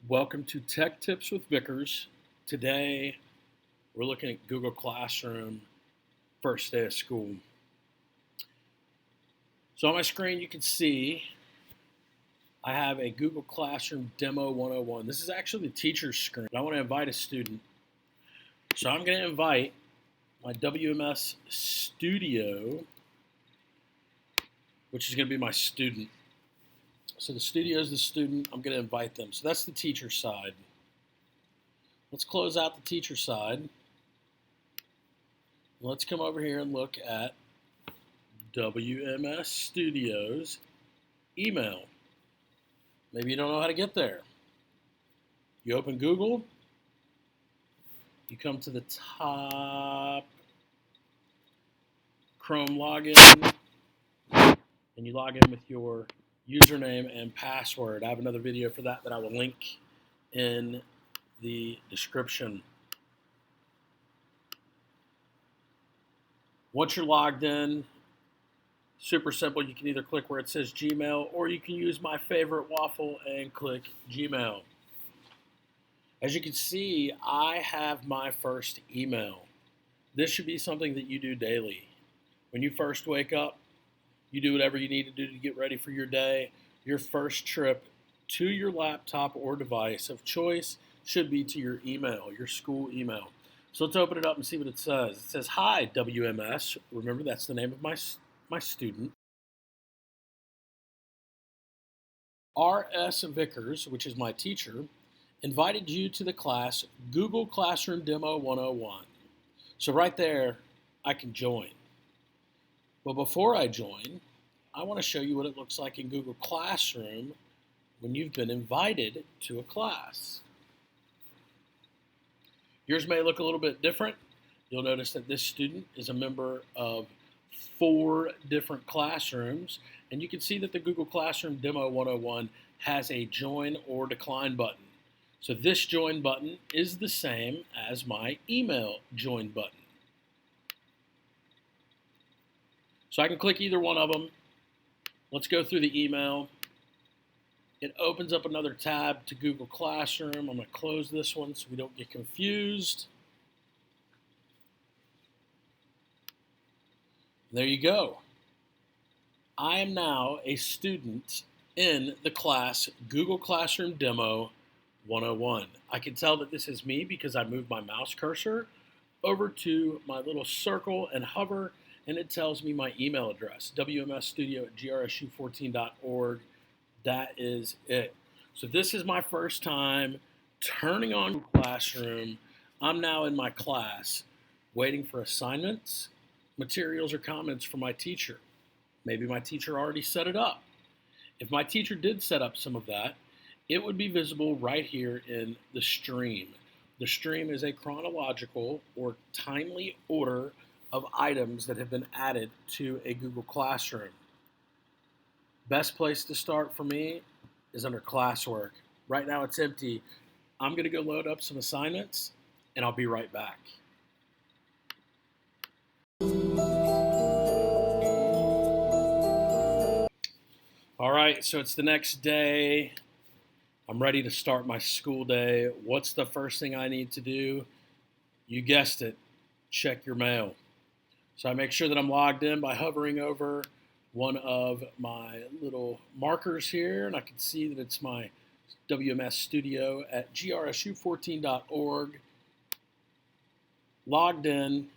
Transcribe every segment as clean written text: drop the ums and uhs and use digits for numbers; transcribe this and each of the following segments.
Welcome to Tech Tips with Vickers. Today we're looking at Google Classroom, first day of school. So on my screen you can see I have a Google Classroom Demo 101. This is actually the teacher's screen. I want to invite a student. So I'm going to invite my WMS Studio, which is going to be my student. So the studio is the student. I'm going to invite them. So that's the teacher side. Let's close out the teacher side. Let's come over here and look at WMS Studio's email. Maybe you don't know how to get there. You open Google. You come to the top, Chrome login, and you log in with your username and password. I have another video for that I will link in the description. Once you're logged in, super simple. You can either click where it says Gmail or you can use my favorite waffle and click Gmail. As you can see, I have my first email. This should be something that you do daily. When you first wake up, you do whatever you need to do to get ready for your day. Your first trip to your laptop or device of choice should be to your email, your school email. So let's open it up and see what it says. It says, "Hi, WMS." Remember, that's the name of my student. R.S. Vickers, which is my teacher, invited you to the class Google Classroom Demo 101. So right there, I can join. But before I join, I want to show you what it looks like in Google Classroom when you've been invited to a class. Yours may look a little bit different. You'll notice that this student is a member of 4 different classrooms, and you can see that the Google Classroom Demo 101 has a join or decline button. So this join button is the same as my email join button. So I can click either one of them. Let's go through the email. It opens up another tab to Google Classroom. I'm going to close this one so we don't get confused. There you go. I am now a student in the class Google Classroom Demo 101. I can tell that this is me because I moved my mouse cursor over to my little circle and hover, and it tells me my email address, wmsstudio@grsu14.org. That is it. So this is my first time turning on Classroom. I'm now in my class, waiting for assignments, materials, or comments from my teacher. Maybe my teacher already set it up. If my teacher did set up some of that, it would be visible right here in the stream. The stream is a chronological or timely order of items that have been added to a Google Classroom. Best place to start for me is under classwork. Right now it's empty. I'm going to go load up some assignments and I'll be right back. All right, so it's the next day. I'm ready to start my school day. What's the first thing I need to do? You guessed it, check your mail. So I make sure that I'm logged in by hovering over one of my little markers here, and I can see that it's my WMS Studio at grsu14.org. Logged in,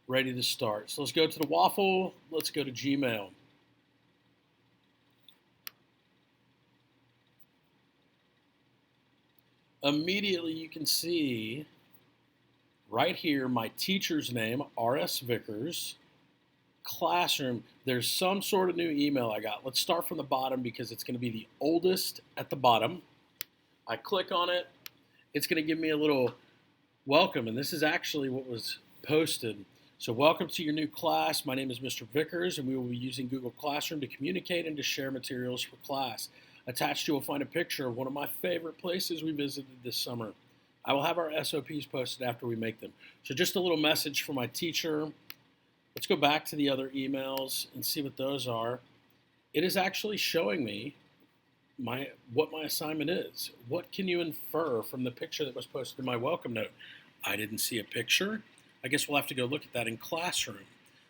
ready to start. So let's go to the waffle. Let's go to Gmail. Immediately you can see right here my teacher's name, R.S. Vickers. Classroom, there's some sort of new email I got. Let's start from the bottom because it's going to be the oldest at the bottom. I click on it. It's going to give me a little welcome, and this is actually what was posted. So welcome to your new class. My name is Mr. Vickers, and we will be using Google Classroom to communicate and to share materials for class. Attached, you will find a picture of one of my favorite places we visited this summer. I will have our SOPs posted after we make them. So just a little message for my teacher. Let's go back to the other emails and see what those are. It is actually showing me what my assignment is. What can you infer from the picture that was posted in my welcome note? I didn't see a picture. I guess we'll have to go look at that in Classroom.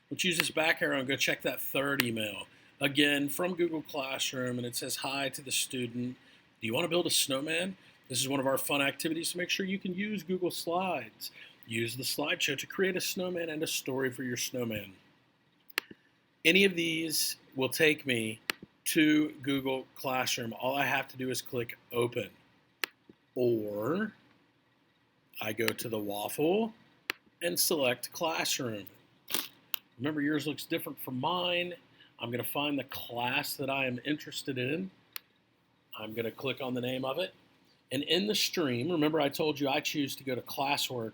Let's use this back arrow and go check that third email. Again, from Google Classroom, and it says, hi to the student. Do you want to build a snowman? This is one of our fun activities to make sure you can use Google Slides. Use the slideshow to create a snowman and a story for your snowman. Any of these will take me to Google Classroom. All I have to do is click open. Or I go to the waffle and select Classroom. Remember, yours looks different from mine. I'm going to find the class that I am interested in. I'm going to click on the name of it. And in the stream, remember I told you I choose to go to classwork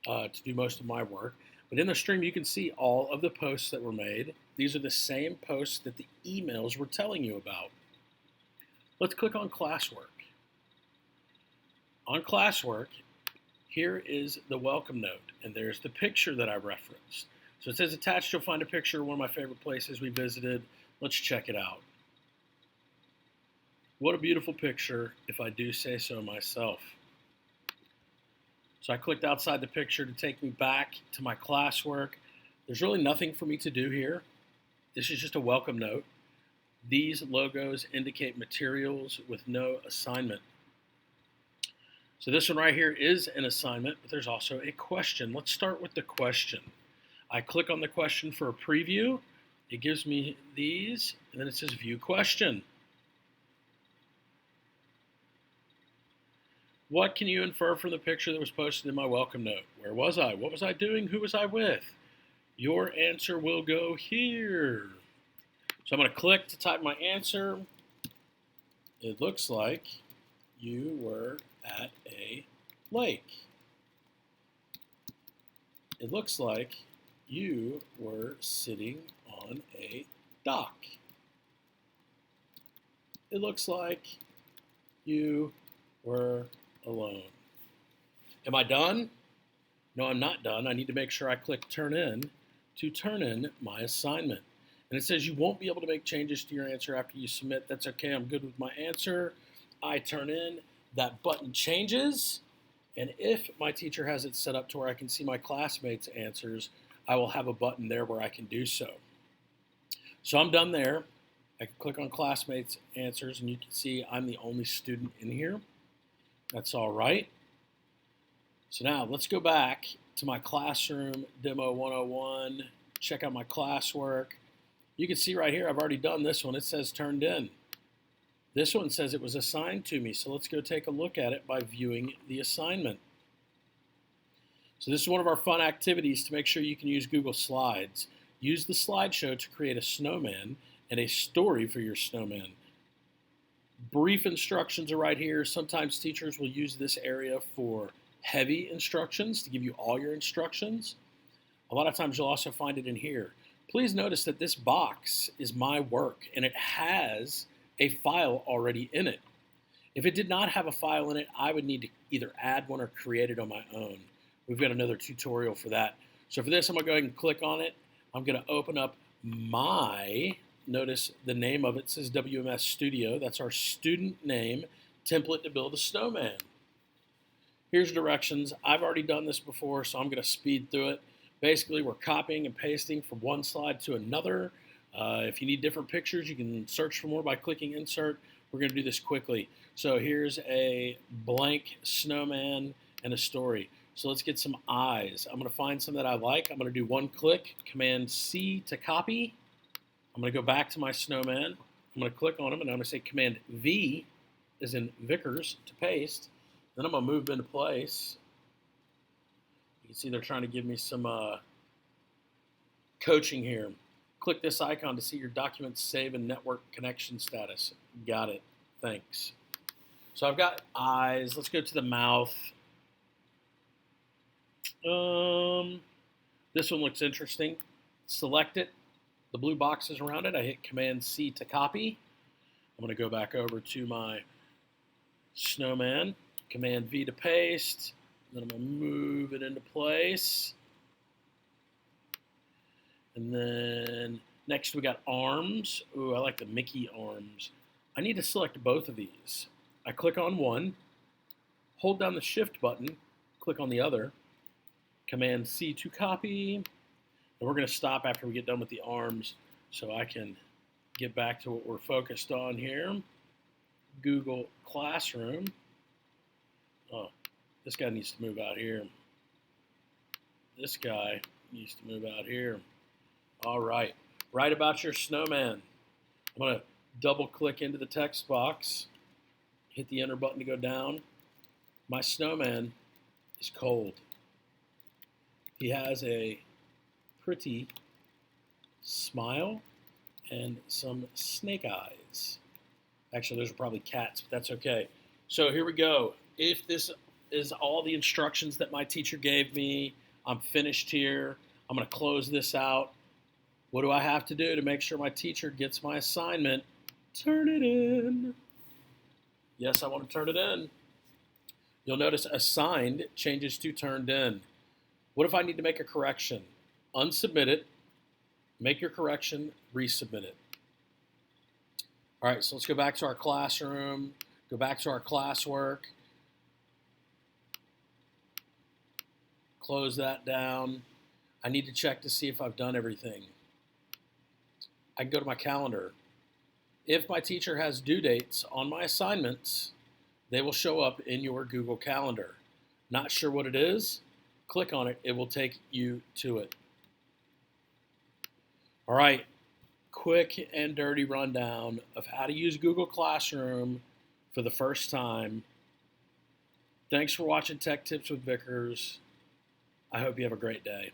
to do most of my work. But in the stream, you can see all of the posts that were made. These are the same posts that the emails were telling you about. Let's click on classwork. On classwork, here is the welcome note, and there's the picture that I referenced. So it says attached, you'll find a picture of one of my favorite places we visited. Let's check it out. What a beautiful picture, if I do say so myself. So I clicked outside the picture to take me back to my classwork. There's really nothing for me to do here. This is just a welcome note. These logos indicate materials with no assignment. So this one right here is an assignment, but there's also a question. Let's start with the question. I click on the question for a preview. It gives me these, and then it says view question. What can you infer from the picture that was posted in my welcome note? Where was I? What was I doing? Who was I with? Your answer will go here. So I'm going to click to type my answer. It looks like you were at a lake. It looks like you were sitting on a dock. It looks like you were alone. Am I done? No, I'm not done. I need to make sure I click turn in to turn in my assignment. And it says you won't be able to make changes to your answer after you submit. That's okay. I'm good with my answer. I turn in. That button changes. And if my teacher has it set up to where I can see my classmates' answers, I will have a button there where I can do so. So I'm done there. I can click on classmates' answers, and you can see I'm the only student in here. That's all right. So now let's go back to my classroom demo 101, check out my classwork. You can see right here, I've already done this one. It says turned in. This one says it was assigned to me, so let's go take a look at it by viewing the assignment. So this is one of our fun activities to make sure you can use Google Slides. Use the slideshow to create a snowman and a story for your snowman. Brief instructions are right here. Sometimes teachers will use this area for heavy instructions to give you all your instructions. A lot of times you'll also find it in here. Please notice that this box is my work and it has a file already in it. If it did not have a file in it, I would need to either add one or create it on my own. We've got another tutorial for that. So for this, I'm going to go ahead and click on it. I'm going to open up my, notice the name of it says WMS Studio. That's our student name template to build a snowman. Here's directions. I've already done this before, so I'm going to speed through it. Basically, we're copying and pasting from one slide to another. If you need different pictures, you can search for more by clicking insert. We're going to do this quickly. So here's a blank snowman and a story. So let's get some eyes. I'm going to find some that I like. I'm going to do one click, Command C to copy. I'm going to go back to my snowman. I'm going to click on them, and I'm going to say Command V, as in Vickers, to paste. Then I'm going to move into place. You can see they're trying to give me some coaching here. Click this icon to see your documents save and network connection status. Got it. Thanks. So I've got eyes. Let's go to the mouth. This one looks interesting. Select it. The blue boxes around it. I hit Command C to copy. I'm going to go back over to my snowman. Command V to paste. Then I'm going to move it into place. And then next we got arms. Ooh, I like the Mickey arms. I need to select both of these. I click on one, hold down the Shift button, click on the other, Command C to copy, and we're going to stop after we get done with the arms so I can get back to what we're focused on here. Google Classroom. Oh, this guy needs to move out here. This guy needs to move out here. All right. Write about your snowman. I'm going to double click into the text box, hit the enter button to go down. My snowman is cold. He has a pretty smile and some snake eyes. Actually, those are probably cats, but that's okay. So here we go. If this is all the instructions that my teacher gave me, I'm finished here. I'm going to close this out. What do I have to do to make sure my teacher gets my assignment? Turn it in. Yes, I want to turn it in. You'll notice assigned changes to turned in. What if I need to make a correction? Unsubmit it, make your correction, resubmit it. All right, so let's go back to our classroom, go back to our classwork, close that down. I need to check to see if I've done everything. I can go to my calendar. If my teacher has due dates on my assignments, they will show up in your Google Calendar. Not sure what it is? Click on it. It will take you to it. All right, quick and dirty rundown of how to use Google Classroom for the first time. Thanks for watching Tech Tips with Vickers. I hope you have a great day.